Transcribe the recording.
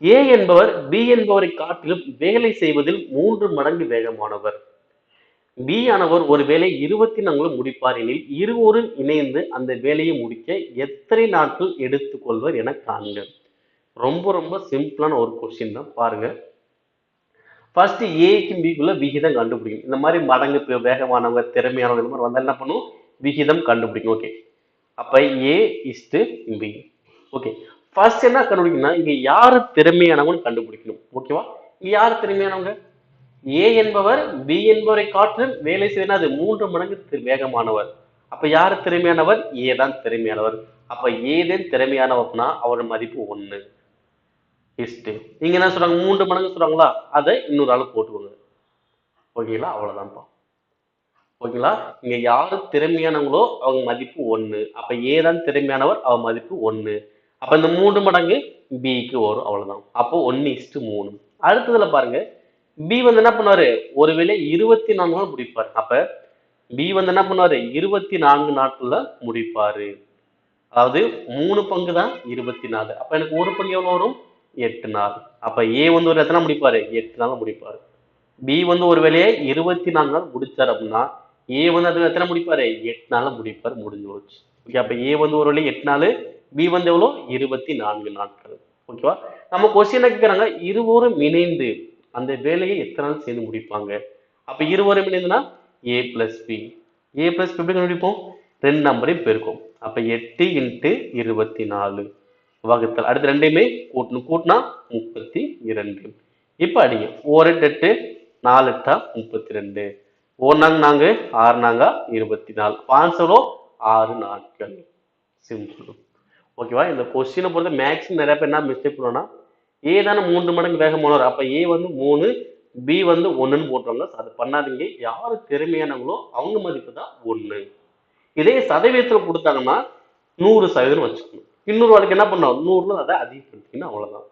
ஏ என்பவர் பி என்பவரை காட்டிலும் வேலை செய்வதில் 3 மடங்கு வேகமானவர். பி ஆனவர் ஒரு வேலை 24 முடிப்பார் எனில் இருவரும் இணைந்து அந்த வேலையை முடிக்க எத்தனை நாட்கள் எடுத்துக்கொள்வர் என காண்க. ரொம்ப ரொம்ப சிம்பிளான ஒரு கொஸ்டின் தான் பாருங்க. ஃபர்ஸ்ட் ஏக்கும் பிக்குள்ள விகிதம் கண்டுபிடிக்கும். இந்த மாதிரி மடங்கு வேகமானவங்க திறமையானவங்க இந்த மாதிரி வந்தா என்ன பண்ணும், விகிதம் கண்டுபிடிக்கும். ஓகே, அப்ப A is to B. Okay, first என்ன கண்டுபிடிக்கணும்னா இங்க யாரு திறமையானவங்கன்னு கண்டுபிடிக்கணும். ஓகேவா, இங்க யாரு திறமையானவங்க? ஏ என்பவர் பி என்பவரை காட்டிலும் வேலை செய்வது அது 3 மடங்கு வேகமானவர். அப்ப யாரு திறமையானவர்? ஏ தான் திறமையானவர். அப்ப ஏ தான் திறமையானவர்னா அவரோட மதிப்பு 1 இஸ்டு நீங்க என்ன சொல்றாங்க, 3 மடங்கு சொல்றாங்களா, அதை இன்னொரு ஆள் போட்டுக்கோங்க. ஓகேங்களா, அவ்வளவுதான்ப்பா. ஓகேங்களா, இங்க யாரு திறமையானவங்களோ அவங்க மதிப்பு 1. அப்ப ஏ தான் திறமையானவர், அவ மதிப்பு 1. அப்ப இந்த 3 மடங்கு பிக்கு வரும், அவ்வளவுதான். அப்போ 1:3. அடுத்ததுல பாருங்க, பி வந்து என்ன பண்ணுவாரு, ஒருவேளை 24 நாள் முடிப்பார். அப்ப பி வந்து என்ன பண்ணுவாரு, 24 நாட்கள்ல முடிப்பாரு. அதாவது 3 பங்கு தான் 24. அப்ப எனக்கு ஒரு பங்கு எவ்வளவு வரும், 8 நாள். அப்ப ஏ வந்து ஒரு எத்தனை முடிப்பாரு, 8 நாள் முடிப்பாரு. பி வந்து ஒரு வேலையை 24 நாள் முடிச்சாரு அப்படின்னா ஏ வந்து அது எத்தனை முடிப்பாரு, 8 நாள் முடிப்பாரு, முடிஞ்சு போச்சு. ஓகே, அப்ப ஏ வந்து ஒரு வேலையை 8 நாள், பி வந்து எவ்வளோ, 24 நாட்கள். ஓகேவா, நம்ம கொஸ்டின் கேட்கிறாங்க இருவரும் இணைந்து அந்த வேலையை எத்தனை நாள் சேர்ந்து முடிப்பாங்க. அப்ப இருவரும் இணைந்துனா ஏ பிளஸ் பி. ஏ பிளஸ் பி எப்படி கண்டுபிடிப்போம், 2 நம்பரையும் பெருக்கும். அப்ப 8 × 24 வகுத்தல், அடுத்து ரெண்டையுமே கூட்டணும், கூட்டினா 32. இப்ப அடிங்க, 4 8 8 4 8 32, 1 நாங்க நாங்க 6 நாங்க 24, ஆன்சரோ 6 நாட்கள். சிம்பிள். ஓகேவா, இந்த கொஸ்டினை பொறுத்த மேக்ஸிமம் நிறைய பேர் என்ன மிஸ்டேக் பண்ணுவோம்னா ஏ தானே 3 மடங்கு வேகமானவர், அப்ப ஏ வந்து 3, பி வந்து 1ன்னு போட்டுருவாங்க. அது பண்ணாதீங்க. யாரு திறமையானவங்களோ அவங்க மதிப்பு தான் 1. இதே சதவீதத்துல கொடுத்தாங்கன்னா 100% வச்சுக்கணும். இன்னொரு வாழ்க்கை என்ன பண்ணோம், 100ல அதை அதிகப்படுத்திக்கணும், அவ்வளவுதான்.